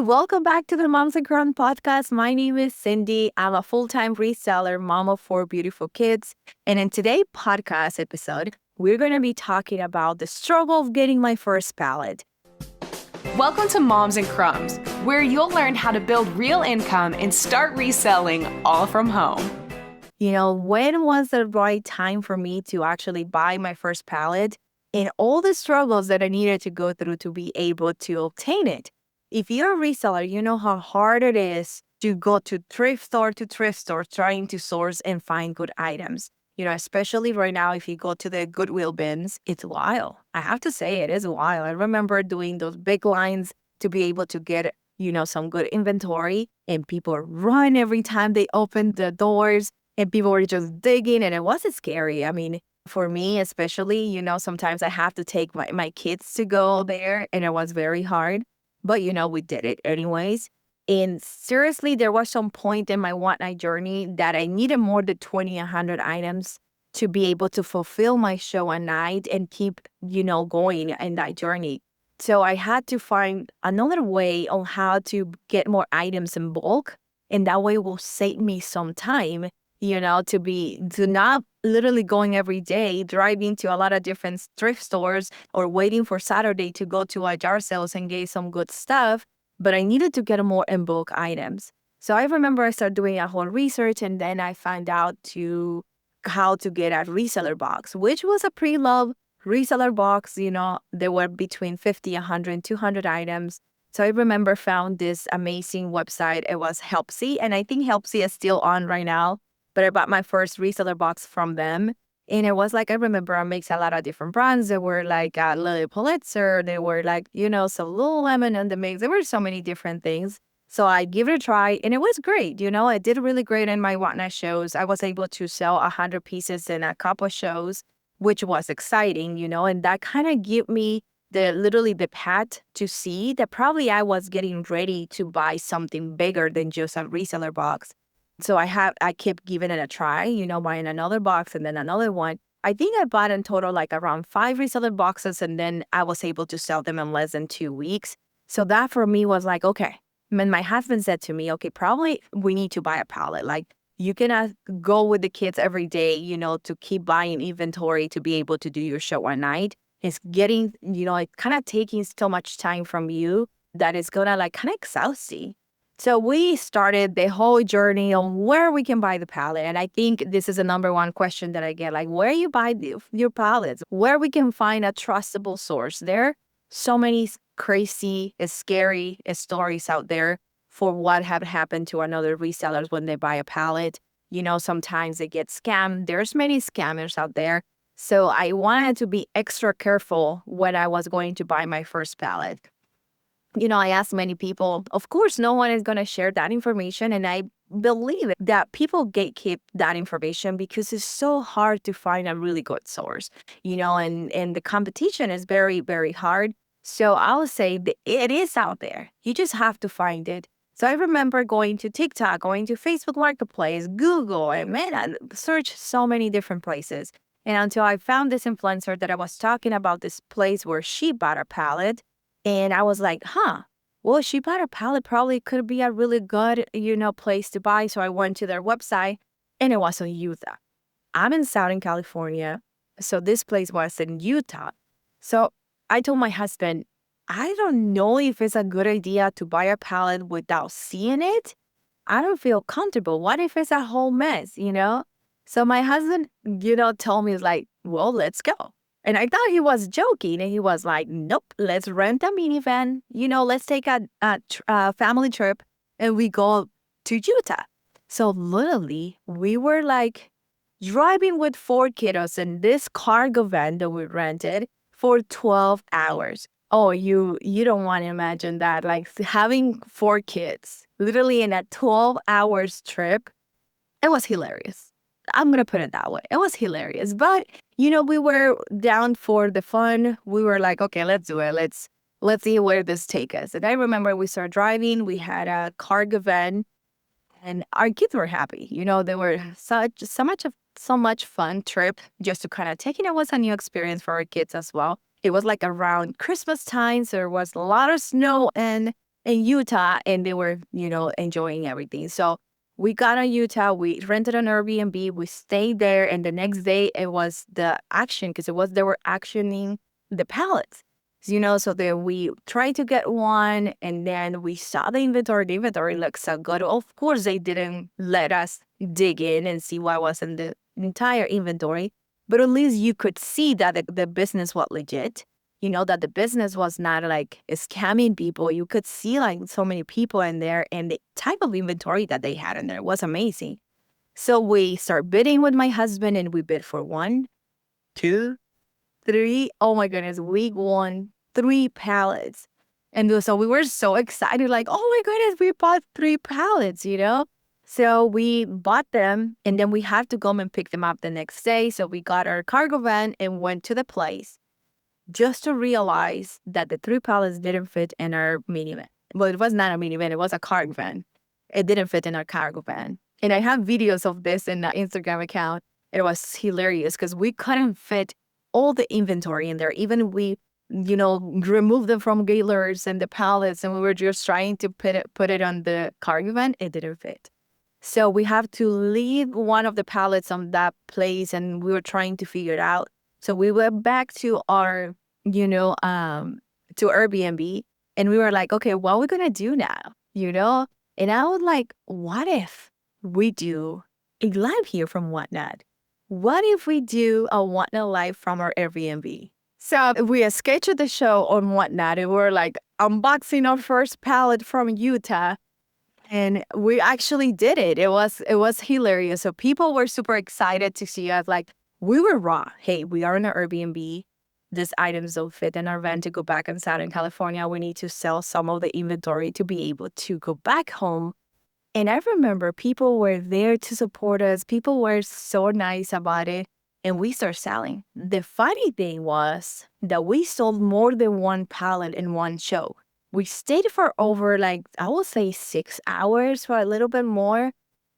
welcome back to the Moms Crumbs podcast. My name is Cindy. I'm a full-time reseller, mom of four beautiful kids. And in today's podcast episode, we're going to be talking about the struggle of getting my first pallet. Welcome to Moms Crumbs, where you'll learn how to build real income and start reselling all from home. When was the right time for me to actually buy my first pallet and all the struggles that I needed to go through to be able to obtain it? If you're a reseller, you know how hard it is to go to thrift store trying to source and find good items. Especially right now, if you go to the Goodwill bins, it's wild. I have to say it is wild. I remember doing those big lines to be able to get, some good inventory, and people run every time they open the doors and people were just digging, and it wasn't scary. I mean, for me, especially, sometimes I have to take my kids to go there, and it was very hard. But, we did it anyways. And seriously, there was some point in my one-night journey that I needed more than 100 items to be able to fulfill my show at night and keep, going in that journey. So I had to find another way on how to get more items in bulk. And that way will save me some time, to not literally going every day, driving to a lot of different thrift stores or waiting for Saturday to go to a yard sales and get some good stuff. But I needed to get more in bulk items. So I remember I started doing a whole research, and then I found out how to get a reseller box, which was a pre-loved reseller box. There were between 50, 100, 200 items. So I remember found this amazing website. It was Helpsy, and I think Helpsy is still on right now. But I bought my first reseller box from them. And it was like, I remember I mixed a lot of different brands. There were like Lily Pulitzer. There were like, some Lululemon in the mix. There were so many different things. So I give it a try, and it was great. I did really great in my whatnot shows. I was able to sell 100 pieces in a couple of shows, which was exciting, and that kind of gave me literally the path to see that probably I was getting ready to buy something bigger than just a reseller box. So I kept giving it a try, buying another box and then another one. I think I bought in total like around 5 reseller boxes, and then I was able to sell them in less than 2 weeks. So that for me was like, okay. And my husband said to me, okay, probably we need to buy a pallet. Like, you cannot go with the kids every day, to keep buying inventory to be able to do your show at night. It's getting, it kind of taking so much time from you that it's going to like kind of exhaust you. So we started the whole journey on where we can buy the pallet. And I think this is the number one question that I get, like, where you buy your pallets, where we can find a trustable source. There are so many crazy, scary stories out there for what have happened to another resellers when they buy a pallet. Sometimes they get scammed. There's many scammers out there. So I wanted to be extra careful when I was going to buy my first pallet. I asked many people, of course, no one is going to share that information. And I believe that people gatekeep that information because it's so hard to find a really good source, and the competition is very, very hard. So I would say that it is out there. You just have to find it. So I remember going to TikTok, going to Facebook Marketplace, Google, and I searched so many different places. And until I found this influencer that I was talking about, this place where she bought a pallet. And I was like, well, she bought a pallet, probably could be a really good, place to buy. So I went to their website, and it was in Utah. I'm in Southern California. So this place was in Utah. So I told my husband, I don't know if it's a good idea to buy a pallet without seeing it. I don't feel comfortable. What if it's a whole mess, So my husband, told me, like, well, let's go. And I thought he was joking, and he was like, nope, let's rent a minivan. Let's take a family trip, and we go to Utah. So literally, we were like driving with 4 kiddos in this cargo van that we rented for 12 hours. Oh, you don't want to imagine that, like having 4 kids literally in a 12 hours trip. It was hilarious. I'm going to put it that way. It was hilarious. But, we were down for the fun. We were like, okay, let's do it. Let's see where this takes us. And I remember we started driving. We had a cargo van, and our kids were happy. They were so much fun trip just to kind of take it. It was a new experience for our kids as well. It was like around Christmas time. So there was a lot of snow, and in Utah, and they were, enjoying everything. So we got on Utah, we rented an Airbnb, we stayed there, and the next day it was the action because they were actioning the pallets. So then we tried to get one, and then we saw the inventory. The inventory looked so good. Of course, they didn't let us dig in and see what was in the entire inventory, but at least you could see that the business was legit. That the business was not like scamming people. You could see like so many people in there, and the type of inventory that they had in there was amazing. So we start bidding with my husband, and we bid for one, two, three. Oh my goodness, we won 3 pallets. And so we were so excited, like, oh my goodness, we bought 3 pallets. So we bought them, and then we had to go and pick them up the next day. So we got our cargo van and went to the place just to realize that the 3 pallets didn't fit in our minivan. Well, it was not a minivan, it was a cargo van. It didn't fit in our cargo van. And I have videos of this in the Instagram account. It was hilarious because we couldn't fit all the inventory in there. Even we, removed them from gailers and the pallets, and we were just trying to put it on the cargo van. It didn't fit. So we have to leave one of the pallets on that place, and we were trying to figure it out. So we went back to our, to Airbnb, and we were like, okay, what are we gonna do now? And I was like, what if we do a live here from Whatnot? What if we do a Whatnot live from our Airbnb? So we scheduled the show on Whatnot, and we were like unboxing our first pallet from Utah. And we actually did it. It was hilarious. So people were super excited to see us. Like, we were raw. Hey, we are in an Airbnb. These items don't fit in our van to go back in Southern California. We need to sell some of the inventory to be able to go back home. And I remember people were there to support us. People were so nice about it. And we started selling. The funny thing was that we sold more than 1 pallet in one show. We stayed for over, like, I would say 6 hours, for a little bit more.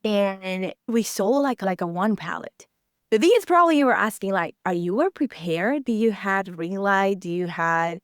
And we sold like a 1 pallet. The thing is, probably you were asking, like, are you prepared? Do you have ring light? Do you have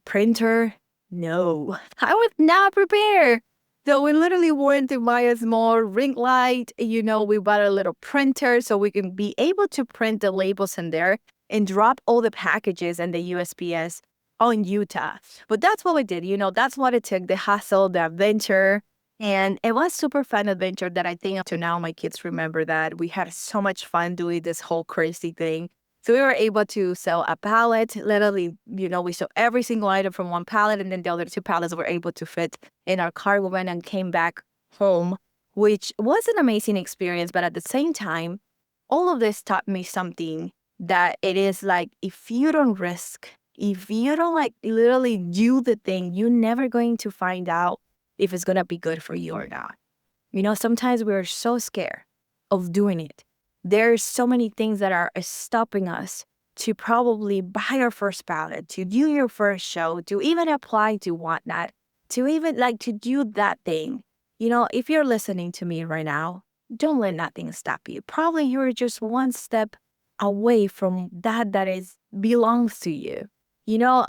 printer? No, I was not prepared. So we literally went to buy a small ring light. We bought a little printer so we can be able to print the labels in there and drop all the packages and the USPS on Utah. But that's what we did. That's what it took, the hustle, the adventure. And it was super fun adventure that I think to now my kids remember that we had so much fun doing this whole crazy thing. So we were able to sell a pallet. Literally, we sold every single item from 1 pallet, and then the other 2 pallets were able to fit in our cargo van and came back home, which was an amazing experience. But at the same time, all of this taught me something, that it is like, if you don't risk, if you don't like literally do the thing, you're never going to find out if it's going to be good for you or not. Sometimes we're so scared of doing it. There's so many things that are stopping us to probably buy our first pallet, to do your first show, to even apply to Whatnot, to even like to do that thing. If you're listening to me right now, don't let nothing stop you. Probably you're just one step away from that is belongs to you.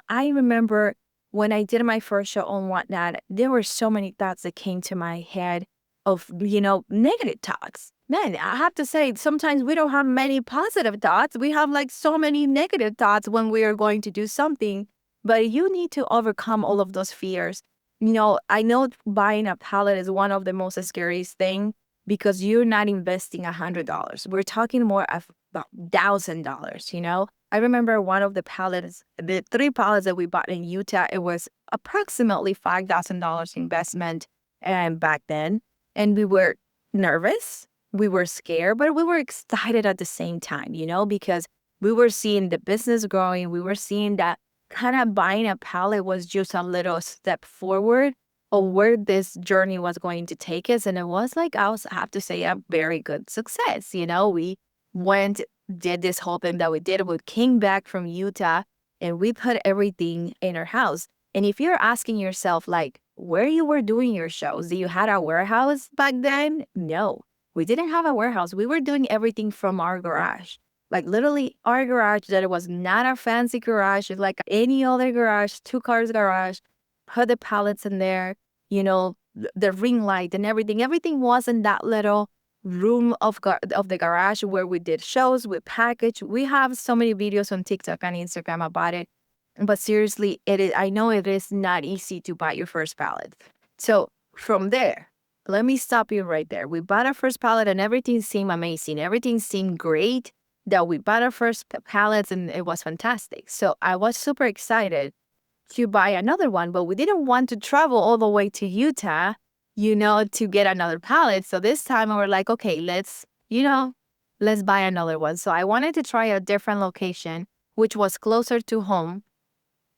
I remember when I did my first show on Whatnot, there were so many thoughts that came to my head of, negative thoughts. Man, I have to say, sometimes we don't have many positive thoughts. We have like so many negative thoughts when we are going to do something. But you need to overcome all of those fears. I know buying a pallet is one of the most scariest things because you're not investing $100. We're talking more of about $1,000, I remember one of the pallets, the 3 pallets that we bought in Utah, it was approximately $5,000 investment back then. And we were nervous, we were scared, but we were excited at the same time, because we were seeing the business growing. We were seeing that kind of buying a pallet was just a little step forward of where this journey was going to take us. And it was like, I have to say, a very good success. We went, did this whole thing that we did. We came back from Utah and we put everything in our house. And if you're asking yourself, like, where you were doing your shows, do you had a warehouse back then? No, we didn't have a warehouse. We were doing everything from our garage. Like literally our garage, that it was not a fancy garage. It's like any other garage, 2 cars garage. put the pallets in there, you know, the ring light and everything. Everything was in that little room of the garage where we did shows with package. We have so many videos on TikTok and Instagram about it. But seriously, I know it is not easy to buy your first pallet. So from there, let me stop you right there. We bought our first pallet and everything seemed amazing. Everything seemed great that we bought our first pallets and it was fantastic. So I was super excited to buy another one, but we didn't want to travel all the way to Utah, to get another pallet. So this time we were like, okay, let's buy another one. So I wanted to try a different location, which was closer to home.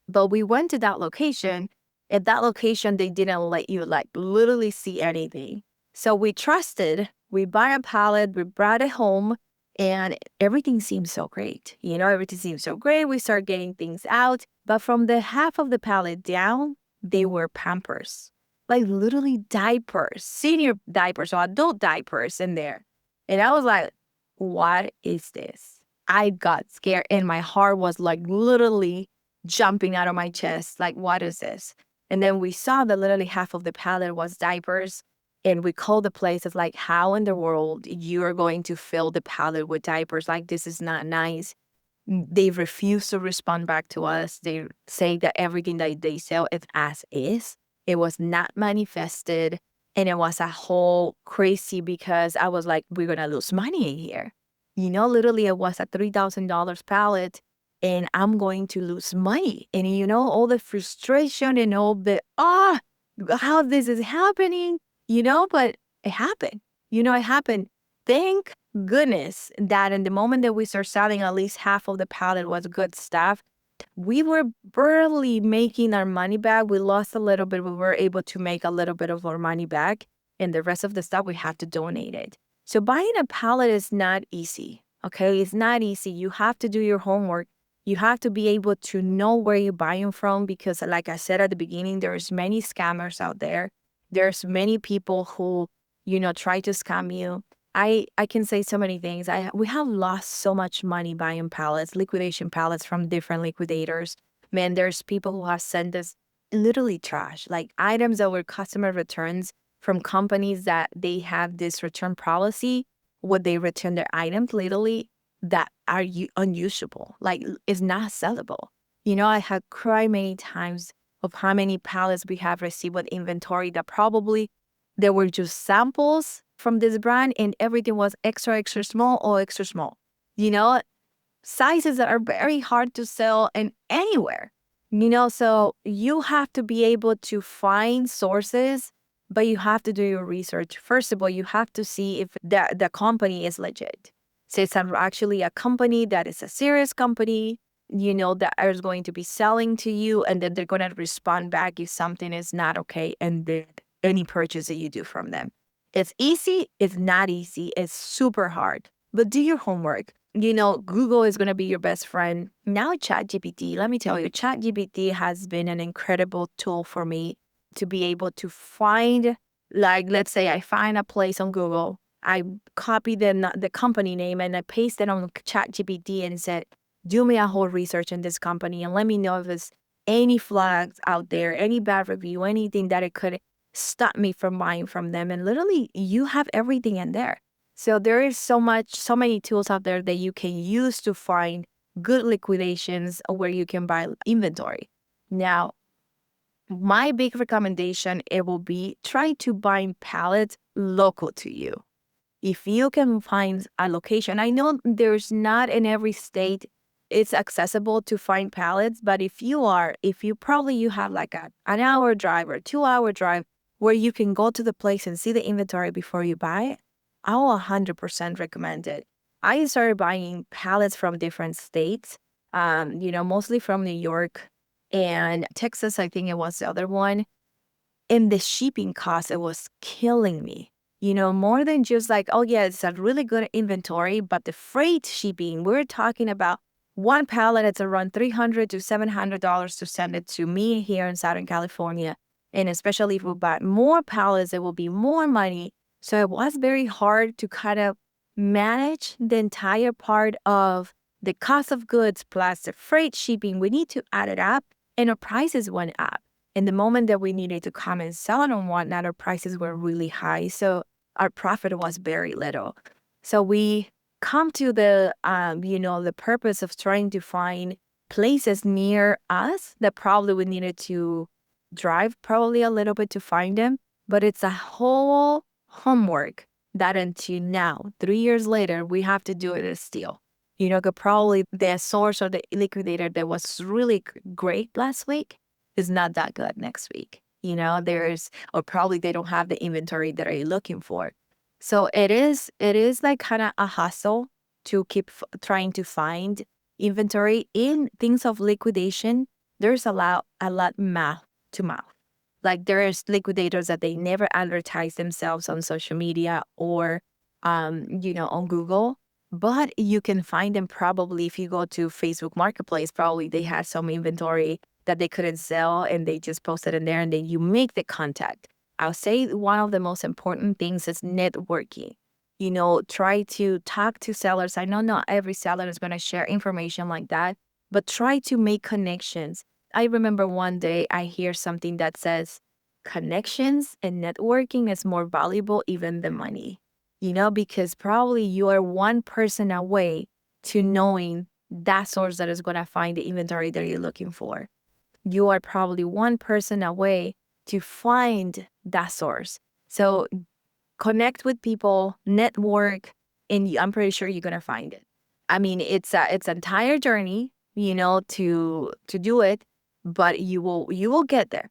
But we went to that location. At that location, they didn't let you like literally see anything. So we trusted, we buy a pallet, we brought it home, and everything seemed so great. Everything seemed so great. We started getting things out. But from the half of the pallet down, they were Pampers. Like literally diapers, senior diapers or adult diapers in there. And I was like, what is this? I got scared and my heart was like literally jumping out of my chest. Like, what is this? And then we saw that literally half of the pallet was diapers. And we called the place. It's like, how in the world you are going to fill the pallet with diapers? Like, this is not nice. They refuse to respond back to us. They say that everything that they sell is as is. It was not manifested. And it was a whole crazy because I was like, we're going to lose money in here. Literally it was a $3,000 pallet and I'm going to lose money. And all the frustration and all the, how this is happening, but it happened. It happened. Thank goodness that in the moment that we start selling, at least half of the pallet was good stuff. We were barely making our money back. We lost a little bit. We were able to make a little bit of our money back. And the rest of the stuff, we had to donate it. So buying a pallet is not easy. Okay, it's not easy. You have to do your homework. You have to be able to know where you're buying from because, like I said at the beginning, there's many scammers out there. There's many people who, try to scam you. I can say so many things. We have lost so much money buying pallets, liquidation pallets from different liquidators. Man, there's people who have sent us literally trash, like items that were customer returns from companies that they have this return policy where they return their items literally that are unusable, like it's not sellable. I had cried many times of how many pallets we have received with inventory that probably there were just samples from this brand and everything was extra, extra small or extra small. Sizes that are very hard to sell and anywhere. So you have to be able to find sources, but you have to do your research. First of all, you have to see if the company is legit. So it's actually a company that is a serious company, that is going to be selling to you and then they're going to respond back if something is not okay and then any purchase that you do from them. It's easy. It's not easy. It's super hard. But do your homework. Google is going to be your best friend. Now ChatGPT, let me tell you, ChatGPT has been an incredible tool for me to be able to find, like, let's say I find a place on Google. I copy the company name and I paste it on ChatGPT and said, do me a whole research in this company and let me know if there's any flags out there, any bad review, anything that it could stop me from buying from them. And literally, you have everything in there. So there is so many tools out there that you can use to find good liquidations where you can buy inventory. Now, my big recommendation, it will be try to buy pallets local to you. If you can find a location, I know there's not in every state it's accessible to find pallets, but if you have like an hour drive or 2 hour drive where you can go to the place and see the inventory before you buy it, I will 100% recommend it. I started buying pallets from different states, mostly from New York and Texas, I think it was the other one. And the shipping cost, it was killing me. More than just like, oh yeah, it's a really good inventory, but the freight shipping, we're talking about one pallet, it's around $300 to $700 to send it to me here in Southern California. And especially if we buy more pallets, it will be more money. So it was very hard to kind of manage the entire part of the cost of goods plus the freight shipping. We need to add it up and our prices went up. And the moment that we needed to come and sell it and whatnot, our prices were really high. So our profit was very little. So we come to the purpose of trying to find places near us that probably we needed to drive probably a little bit to find them. But it's a whole homework that until now, 3 years later, we have to do it still. 'Cause probably the source or the liquidator that was really great last week is not that good next week. Or probably they don't have the inventory that you're looking for. So it is like kind of a hustle to keep trying to find inventory in things of liquidation. There's a lot mouth to mouth. Like there's liquidators that they never advertise themselves on social media or on Google. But you can find them probably if you go to Facebook Marketplace, probably they had some inventory that they couldn't sell and they just posted in there and then you make the contact. I'll say one of the most important things is networking. Try to talk to sellers. I know not every seller is going to share information like that, but try to make connections. I remember one day I hear something that says connections and networking is more valuable even than money. Because probably you are one person away to knowing that source that is going to find the inventory that you're looking for. You are probably one person away to find that source. So connect with people, network, and I'm pretty sure you're going to find it. I mean, it's an entire journey, to do it, but you will get there.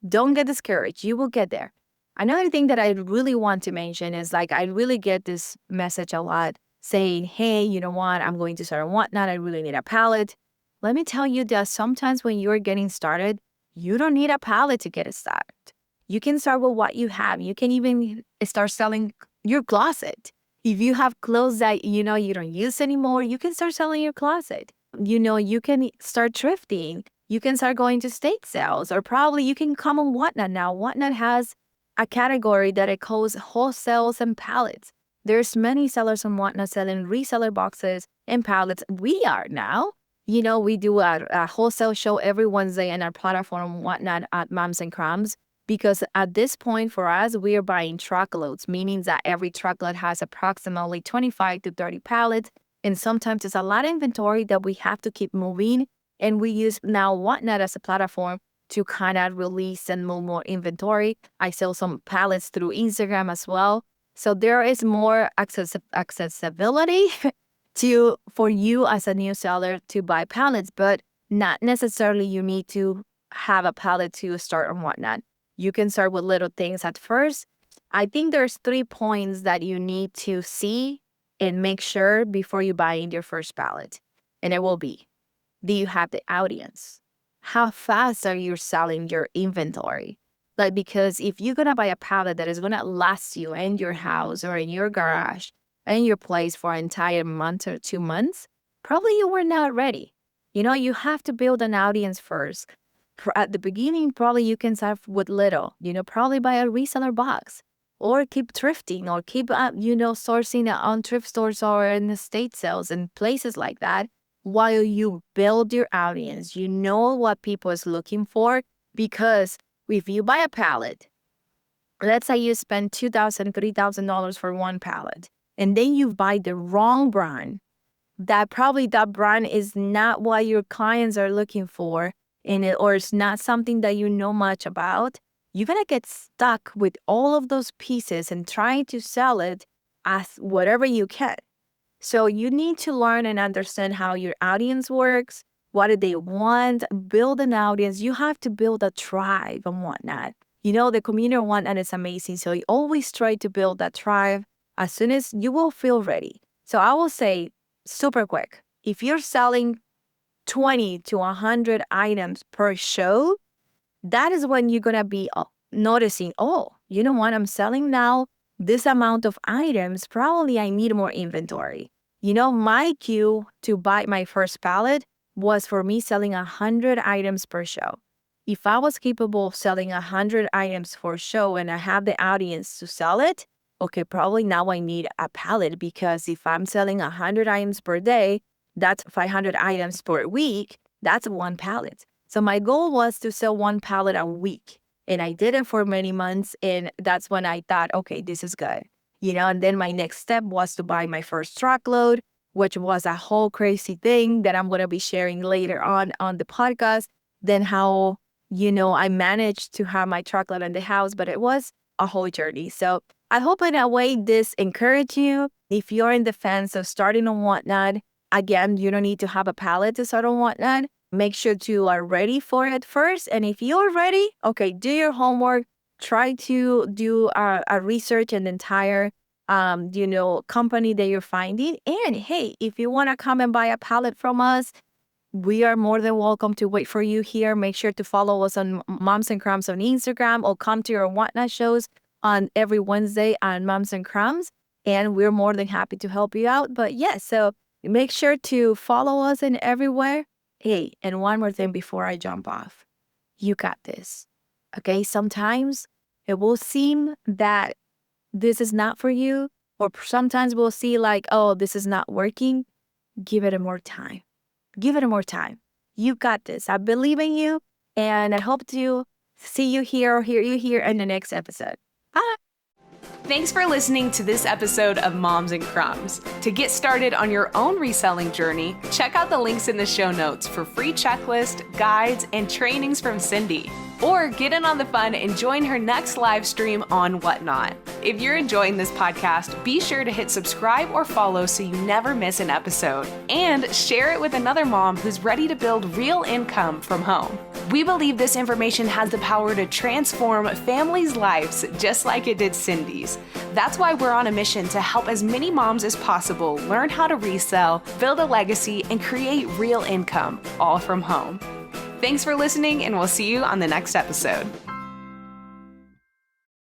Don't get discouraged. You will get there. Another thing that I really want to mention is like I really get this message a lot saying, hey, you know what? I'm going to start and whatnot. I really need a pallet. Let me tell you that sometimes when you're getting started, you don't need a pallet to get it started. You can start with what you have. You can even start selling your closet. If you have clothes that you don't use anymore, you can start selling your closet. You can start thrifting. You can start going to estate sales, or probably you can come on Whatnot now. Whatnot has a category that it calls wholesales and pallets. There's many sellers on Whatnot selling reseller boxes and pallets. We are now. We do a wholesale show every Wednesday in our platform Whatnot at Moms Crumbs. Because at this point for us, we are buying truckloads, meaning that every truckload has approximately 25 to 30 pallets. And sometimes it's a lot of inventory that we have to keep moving. And we use now Whatnot as a platform to kind of release and move more inventory. I sell some pallets through Instagram as well. So there is more accessibility for you as a new seller to buy pallets, but not necessarily you need to have a pallet to start on Whatnot. You can start with little things at first. I think there's 3 points that you need to see and make sure before you buy in your first pallet. And it will be, do you have the audience? How fast are you selling your inventory? Because if you're going to buy a pallet that is going to last you in your house or in your garage, in your place for an entire month or 2 months, probably you were not ready. You have to build an audience first. At the beginning, probably you can start with little, probably buy a reseller box or keep thrifting or keep, sourcing on thrift stores or in estate sales and places like that while you build your audience. You know what people is looking for, because if you buy a pallet, let's say you spend $2,000, $3,000 for one pallet, and then you buy the wrong brand, that brand is not what your clients are looking for, or it's not something that you know much about, you're going to get stuck with all of those pieces and trying to sell it as whatever you can. So you need to learn and understand how your audience works. What do they want? Build an audience. You have to build a tribe and whatnot. The community on Whatnot is amazing. So you always try to build that tribe as soon as you will feel ready. So I will say super quick, if you're selling 20 to 100 items per show, that is when you're going to be noticing, oh, you know what? I'm selling now this amount of items. Probably I need more inventory. My cue to buy my first pallet was for me selling 100 items per show. If I was capable of selling 100 items for a show and I have the audience to sell it, okay, probably now I need a pallet, because if I'm selling 100 items per day, that's 500 items per week. That's one pallet. So my goal was to sell one pallet a week. And I did it for many months. And that's when I thought, okay, this is good. And then my next step was to buy my first truckload, which was a whole crazy thing that I'm going to be sharing later on the podcast. Then how, I managed to have my truckload in the house, but it was a whole journey. So I hope in a way this encouraged you. If you're in the fence of starting on Whatnot, again, you don't need to have a pallet to start on Whatnot. Make sure you are ready for it first. And if you're ready, okay, do your homework. Try to do a research in the entire, company that you're finding. And hey, if you want to come and buy a pallet from us, we are more than welcome to wait for you here. Make sure to follow us on Moms and Crumbs on Instagram or come to our Whatnot shows on every Wednesday on Moms and Crumbs. And we're more than happy to help you out. But yes, so make sure to follow us in everywhere. Hey, and one more thing before I jump off. You got this. Okay, sometimes it will seem that this is not for you, or sometimes we'll see like, oh, this is not working. Give it a more time. Give it a more time. You got this. I believe in you, and I hope to see you here or hear you here in the next episode. Bye. Thanks for listening to this episode of Moms and Crumbs. To get started on your own reselling journey, check out the links in the show notes for free checklist, guides, and trainings from Cindy. Or get in on the fun and join her next live stream on Whatnot. If you're enjoying this podcast, be sure to hit subscribe or follow so you never miss an episode. And share it with another mom who's ready to build real income from home. We believe this information has the power to transform families' lives just like it did Cindy's. That's why we're on a mission to help as many moms as possible learn how to resell, build a legacy, and create real income, all from home. Thanks for listening, and we'll see you on the next episode.